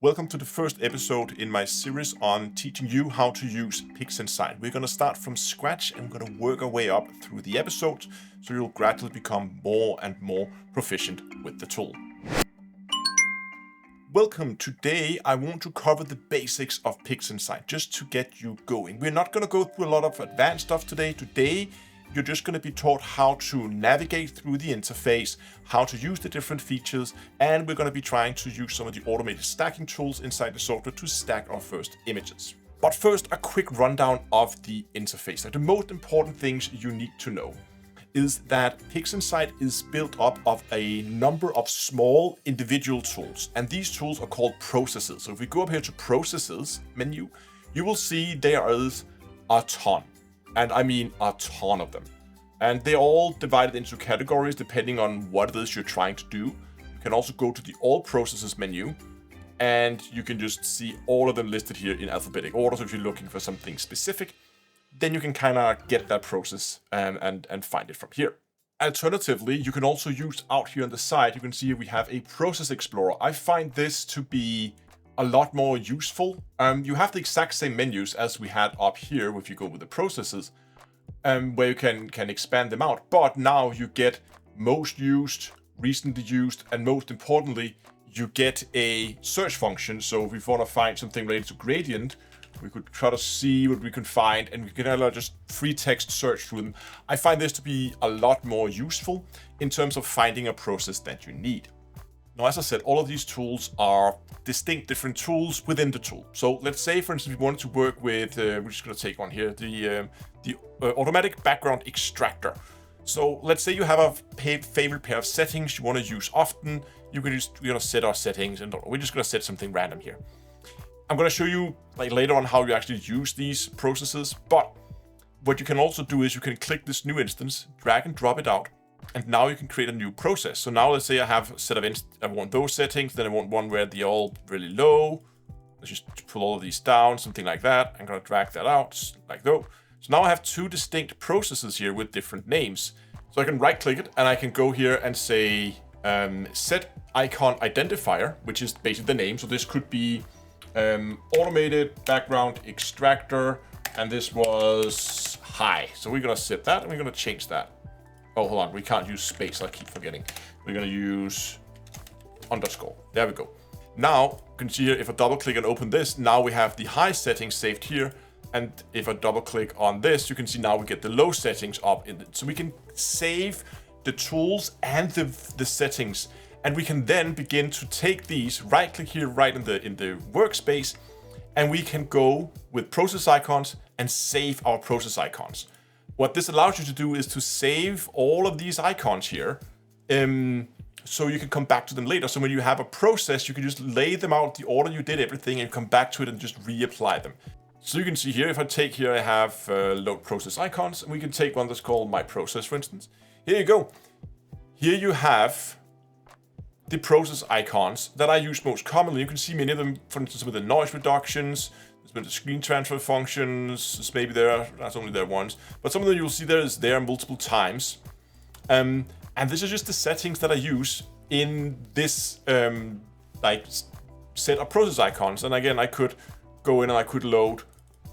Welcome to the first episode in my series on teaching you how to use Pixinsght. We're going to start from scratch and we're going to work our way up through the episodes so you'll gradually become more and more proficient with the tool. Welcome. Today I want to cover the basics of Pixinsght just to get you going. We're not going to go through a lot of advanced stuff today. Today you're just going to be taught how to navigate through the interface, how to use the different features, and we're going to be trying to use some of the automated stacking tools inside the software to stack our first images. But first, a quick rundown of the interface. The most important things you need to know is that Pixinsght is built up of a number of small individual tools, and these tools are called processes. So if we go up here to processes menu, you will see there is a ton. And I mean a ton of them. And they're all divided into categories depending on what it is you're trying to do. You can also go to the All Processes menu and you can just see all of them listed here in alphabetic order. So if you're looking for something specific, then you can kind of get that process and find it from here. Alternatively, you can also use out here on the side, you can see we have a Process Explorer. I find this to be a lot more useful. You have the exact same menus as we had up here if you go with the processes, where you can expand them out. But now you get most used, recently used, and most importantly, you get a search function. So if we want to find something related to gradient, we could try to see what we can find, and we can just free text search through them. I find this to be a lot more useful in terms of finding a process that you need. Now, as I said, all of these tools are distinct different tools within the tool. So let's say, for instance, we wanted to work with, we're just going to take one here, the automatic background extractor. So let's say you have a favorite pair of settings you want to use often. You can just, we're going to set our settings, and we're just going to set something random here. I'm going to show you later on how you actually use these processes. But what you can also do is you can click this new instance, drag and drop it out. And now you can create a new process. So now let's say I have a set of I want those settings, then I want one where they're all really low. Let's just pull all of these down, something like that. I'm going to drag that out like that. So now I have two distinct processes here with different names. So I can right click it and I can go here and say set icon identifier, which is basically the name. So this could be automated background extractor, and this was high. So we're going to set that and we're going to change that. Oh, hold on, we can't use space, I keep forgetting. We're gonna use underscore. There we go. Now, you can see here, if I double click and open this, now we have the high settings saved here. And if I double click on this, you can see now we get the low settings up in it. So we can save the tools and the settings. And we can then begin to take these, right click here, right in the workspace, and we can go with process icons and save our process icons. What this allows you to do is to save all of these icons here, so you can come back to them later. So when you have a process, you can just lay them out the order you did everything and come back to it and just reapply them. So you can see here, if I take here, I have load process icons, and we can take one that's called my process, for instance. Here you go. Here you have the process icons that I use most commonly. You can see many of them, for instance, with the noise reductions, with the screen transfer functions, maybe that's only there once, but some of them you'll see there multiple times. And this is just the settings that I use in this set of process icons. And again, I could go in and I could load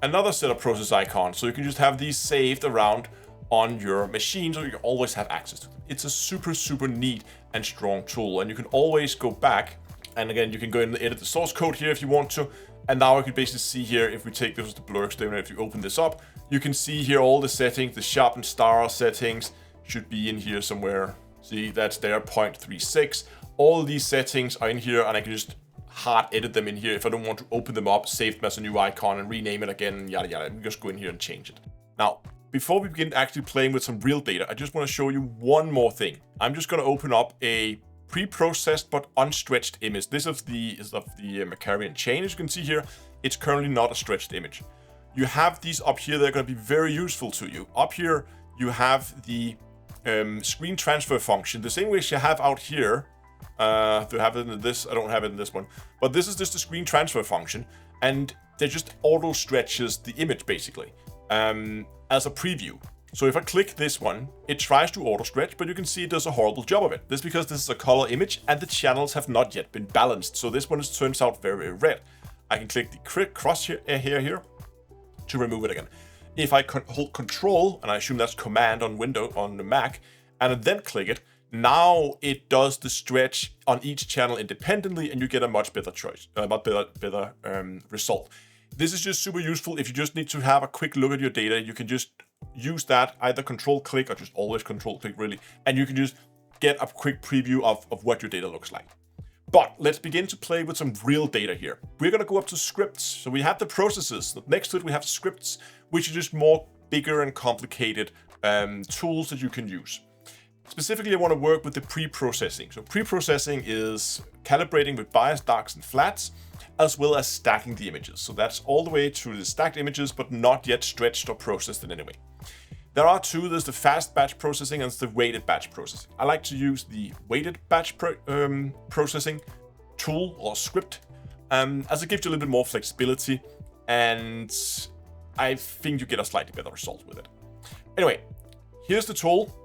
another set of process icons. So you can just have these saved around on your machine, so you always have access to them. It's a super, super neat and strong tool. And you can always go back. And again, you can go in and edit the source code here if you want to. And now I can basically see here, if we take this as the blur extender, if you open this up, you can see here all the settings, the sharpen star settings should be in here somewhere. See, that's there, 0.36. All of these settings are in here, and I can just hard edit them in here if I don't want to open them up, save them as a new icon and rename it again, yada yada. I can just go in here and change it. Now, before we begin actually playing with some real data, I just want to show you one more thing. I'm just going to open up a pre-processed but unstretched image. This is the Macarian chain. As you can see here, it's currently not a stretched image. You have these up here that are going to be very useful to you. Up here, you have the screen transfer function, the same way as you have out here. Do I have it in this? I don't have it in this one. But this is just the screen transfer function, and they just auto stretches the image basically as a preview. So if I click this one, it tries to auto stretch, but you can see it does a horrible job of it. This is because this is a color image and the channels have not yet been balanced. So this one turns out very, very red. I can click the cross here to remove it again. If I hold Control, and I assume that's Command on the Mac, and then click it, now it does the stretch on each channel independently, and you get a much better result. This is just super useful if you just need to have a quick look at your data. You can just use that, either Control click or just always Control click really, and you can just get a quick preview of what your data looks like. But let's begin to play with some real data here. We're going to go up to scripts. So we have the processes. Next to it, we have scripts, which are just more bigger and complicated tools that you can use. Specifically, I want to work with the pre-processing. So pre-processing is calibrating with bias, darks, and flats, as well as stacking the images. So that's all the way to the stacked images, but not yet stretched or processed in any way. There are two. There's the fast batch processing and the weighted batch processing. I like to use the weighted batch processing tool or script, as it gives you a little bit more flexibility, and I think you get a slightly better result with it. Anyway, here's the tool.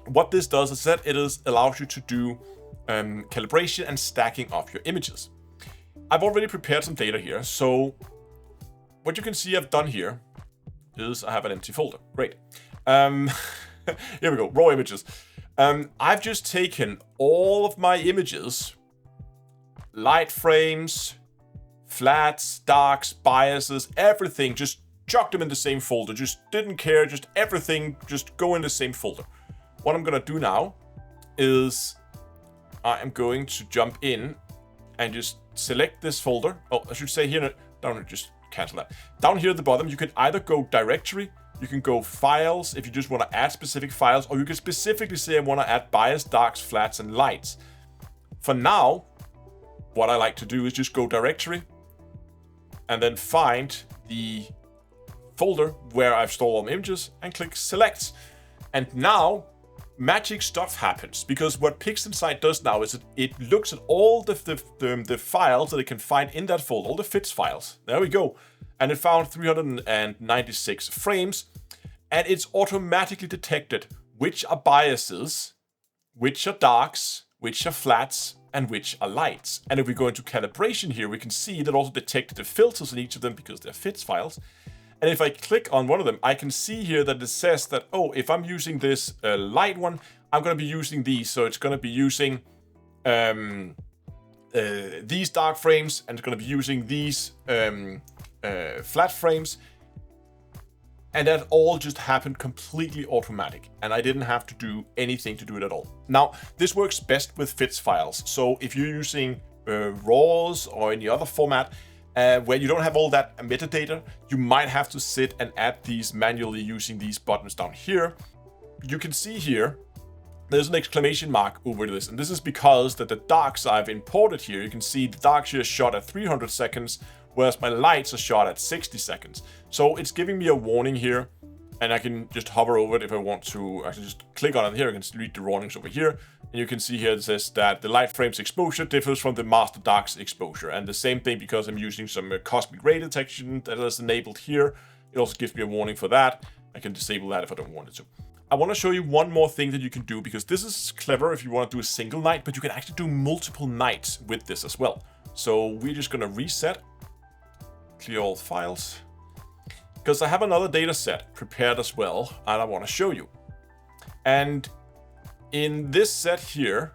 What this does is that it allows you to do calibration and stacking of your images. I've already prepared some data here, so what you can see I've done here is I have an empty folder. Great. Here we go, raw images. I've just taken all of my images, light frames, flats, darks, biases, everything, just chucked them in the same folder. Just didn't care, just everything, just go in the same folder. What I'm gonna do now is I am going to jump in and just select this folder. Oh, I should say here, down, just cancel that. Down here at the bottom, you can either go directory, you can go files if you just want to add specific files, or you can specifically say I want to add bias, darks, flats, and lights. For now, what I like to do is just go directory and then find the folder where I've stored all my images and click select. And now magic stuff happens, because what PixInsight does now is it looks at all the files that it can find in that folder, all the fits files. There we go. And it found 396 frames, and it's automatically detected which are biases, which are darks, which are flats, and which are lights. And if we go into calibration here, we can see that also detected the filters in each of them because they're fits files. And if I click on one of them, I can see here that it says that, oh, if I'm using this light one, I'm going to be using these. So it's going to be using these dark frames, and it's going to be using these flat frames. And that all just happened completely automatic. And I didn't have to do anything to do it at all. Now, this works best with fits files. So if you're using RAWs or any other format, where you don't have all that metadata, you might have to sit and add these manually using these buttons down here. You can see here, there's an exclamation mark over this, and this is because that the darks I've imported here, you can see the darks here are shot at 300 seconds, whereas my lights are shot at 60 seconds. So it's giving me a warning here, and I can just hover over it if I want to. I can just click on it here, I can read the warnings over here. And you can see here it says that the light frame's exposure differs from the master dark's exposure. And the same thing because I'm using some cosmic ray detection that is enabled here. It also gives me a warning for that. I can disable that if I don't want it to. I want to show you one more thing that you can do, because this is clever if you want to do a single night, but you can actually do multiple nights with this as well. So we're just going to reset, clear all files, because I have another data set prepared as well, and I want to show you. And in this set here,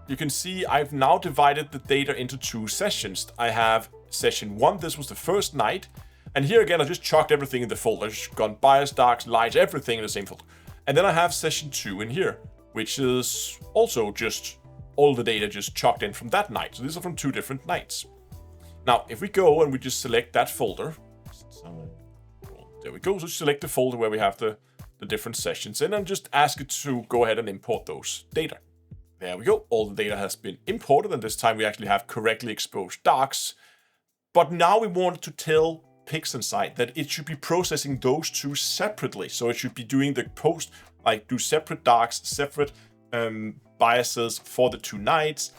you can see I've now divided the data into two sessions. I have session 1, this was the first night. And here again, I just chucked everything in the folder. I've just gone bias, darks, lights, everything in the same folder. And then I have session 2 in here, which is also just all the data just chucked in from that night. So these are from 2 different nights. Now, if we go and we just select that folder. There we go. So select the folder where we have the different sessions in, and just ask it to go ahead and import those data. There we go. All the data has been imported, and this time we actually have correctly exposed darks. But now we want to tell PixInsight that it should be processing those 2 separately. So it should be doing the post, like do separate darks, separate biases for the 2 nights,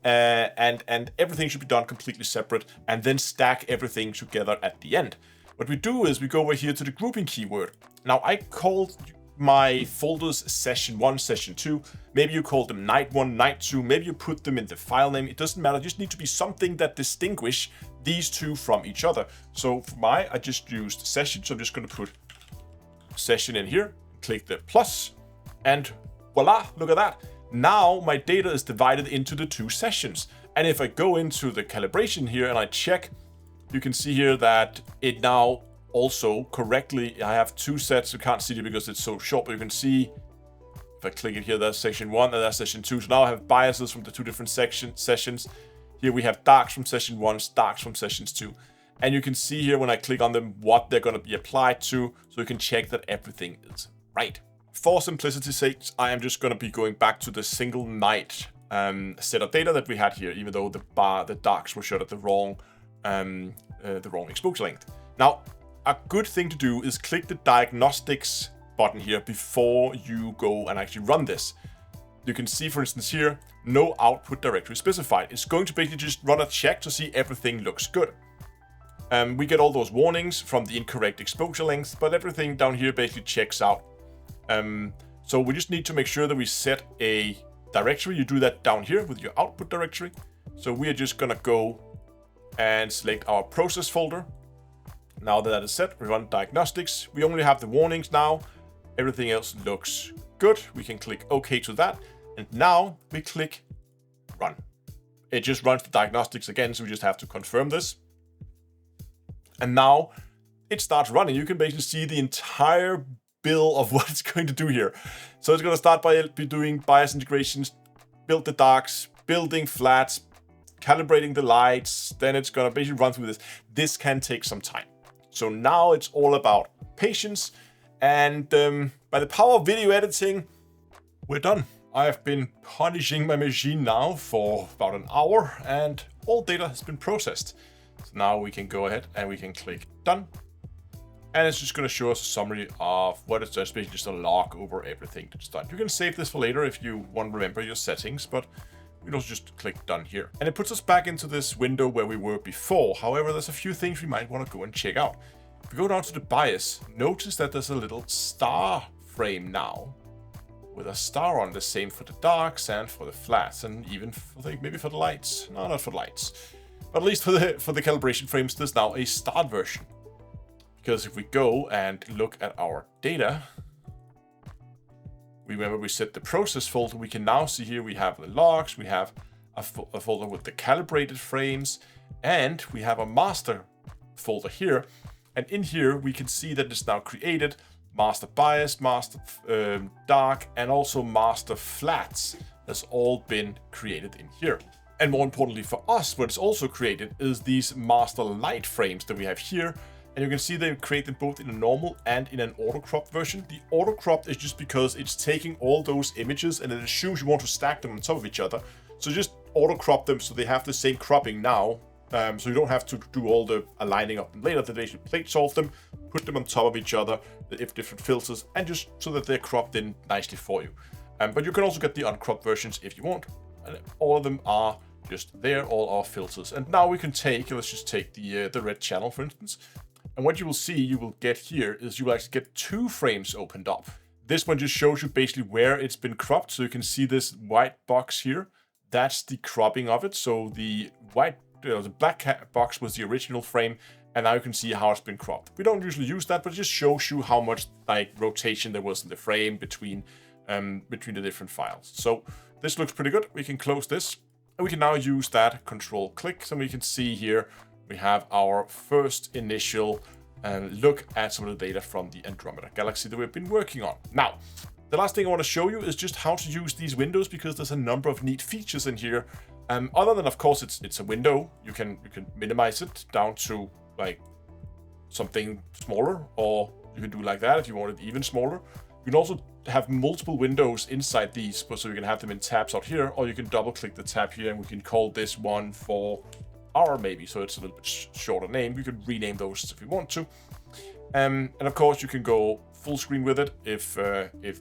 and everything should be done completely separate, and then stack everything together at the end. What we do is we go over here to the grouping keyword. Now I called my folders session 1, session 2. Maybe you call them night 1, night 2. Maybe you put them in the file name. It doesn't matter. It just needs to be something that distinguish these two from each other. So for I just used session. So I'm just going to put session in here, click the plus, and voila, look at that. Now my data is divided into the two sessions. And if I go into the calibration here and I check, you can see here that it now also correctly, I have two sets. You can't see it because it's so short, but you can see if I click it here, that's session 1 and that's session 2. So now I have biases from the two different sessions. Here we have darks from session 1, darks from sessions 2. And you can see here when I click on them what they're going to be applied to, so you can check that everything is right. For simplicity's sake, I am just going to be going back to the single night set of data that we had here, even though the darks were showed at the wrong exposure length. Now, a good thing to do is click the diagnostics button here before you go and actually run this. You can see, for instance, here, no output directory specified. It's going to basically just run a check to see everything looks good. We get all those warnings from the incorrect exposure length, but everything down here basically checks out. So we just need to make sure that we set a directory. You do that down here with your output directory. So we are just gonna go and select our process folder. Now that is set, we run diagnostics. We only have the warnings now. Everything else looks good. We can click OK to that. And now we click run. It just runs the diagnostics again, so we just have to confirm this. And now it starts running. You can basically see the entire bill of what it's going to do here. So it's going to start by doing bias integrations, build the darks, building flats, calibrating the lights. Then it's going to basically run through this. This can take some time. So now it's all about patience. And by the power of video editing, we're done. I've been punishing my machine now for about an hour and all data has been processed. So now we can go ahead and we can click done. And it's just going to show us a summary of what it's done. It's basically just a log over everything that's done. You can save this for later if you want to remember your settings, but we can also just click done here. And it puts us back into this window where we were before. However, there's a few things we might want to go and check out. If we go down to the bias, notice that there's a little star frame now with a star on, the same for the darks and for the flats, and even for maybe for the lights. No, not for the lights. But at least for the calibration frames, there's now a start version. Because if we go and look at our data, remember we set the process folder, we can now see here we have the logs, we have a folder with the calibrated frames, and we have a master folder here. And in here, we can see that it's now created master bias, master dark, and also master flats has all been created in here. And more importantly for us, what is also created is these master light frames that we have here. And you can see they create them both in a normal and in an auto crop version. The auto crop is just because it's taking all those images and it assumes you want to stack them on top of each other. So just auto crop them so they have the same cropping now. So you don't have to do all the aligning of them later. That they should plate solve them, put them on top of each other, if different filters, and just so that they're cropped in nicely for you. But you can also get the uncropped versions if you want. And all of them are just there, all our filters. And now we can let's just take the red channel, for instance. And what you will see, you will get here is you will actually get two frames opened up. This one just shows you basically where it's been cropped. So you can see this white box here. That's the cropping of it. So the black box was the original frame. And now you can see how it's been cropped. We don't usually use that, but it just shows you how much rotation there was in the frame between the different files. So this looks pretty good. We can close this. And we can now use that control click. So we can see here, we have our first initial look at some of the data from the Andromeda Galaxy that we've been working on. Now, the last thing I want to show you is just how to use these windows, because there's a number of neat features in here. Other than, of course, it's a window. You can minimize it down to like something smaller, or you can do like that if you want it even smaller. You can also have multiple windows inside these, so you can have them in tabs out here, or you can double click the tab here and we can call this one for R maybe, so it's a little bit shorter name. You could rename those if you want to. And of course you can go full screen with it if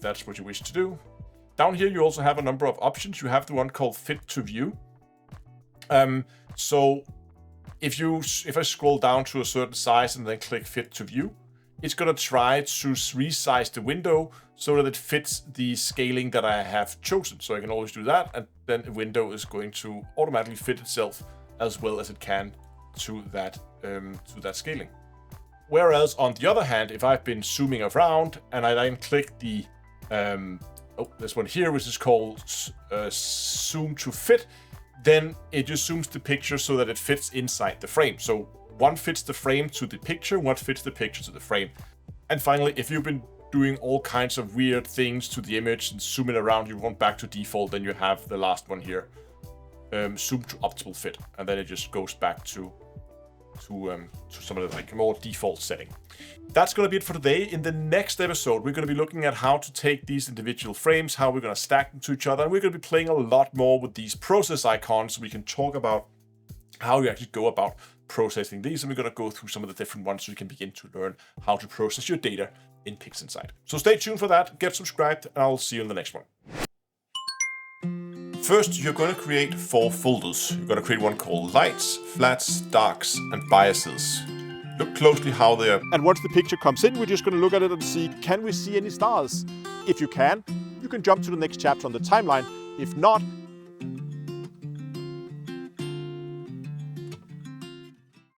that's what you wish to do. Down here you also have a number of options. You have the one called fit to view. So if I scroll down to a certain size and then click fit to view, it's going to try to resize the window so that it fits the scaling that I have chosen. So I can always do that, and then the window is going to automatically fit itself as well as it can to that scaling. Whereas on the other hand, if I've been zooming around and I then click the this one here, which is called zoom to fit, then it just zooms the picture so that it fits inside the frame. So one fits the frame to the picture, one fits the picture to the frame. And finally, if you've been doing all kinds of weird things to the image and zooming around, you want back to default, then you have the last one here, zoom to optimal fit, and then it just goes back to some of the like more default setting. That's going to be it for today. In the next episode, we're going to be looking at how to take these individual frames, how we're going to stack them to each other, and we're going to be playing a lot more with these process icons so we can talk about how you actually go about processing these, and we're going to go through some of the different ones so you can begin to learn how to process your data in PixInsight. So stay tuned for that, get subscribed, and I'll see you in the next one. First, you're going to create 4 folders. You're going to create one called lights, flats, darks, and biases. Look closely how they are. And once the picture comes in, we're just going to look at it and see, can we see any stars? If you can jump to the next chapter on the timeline. If not,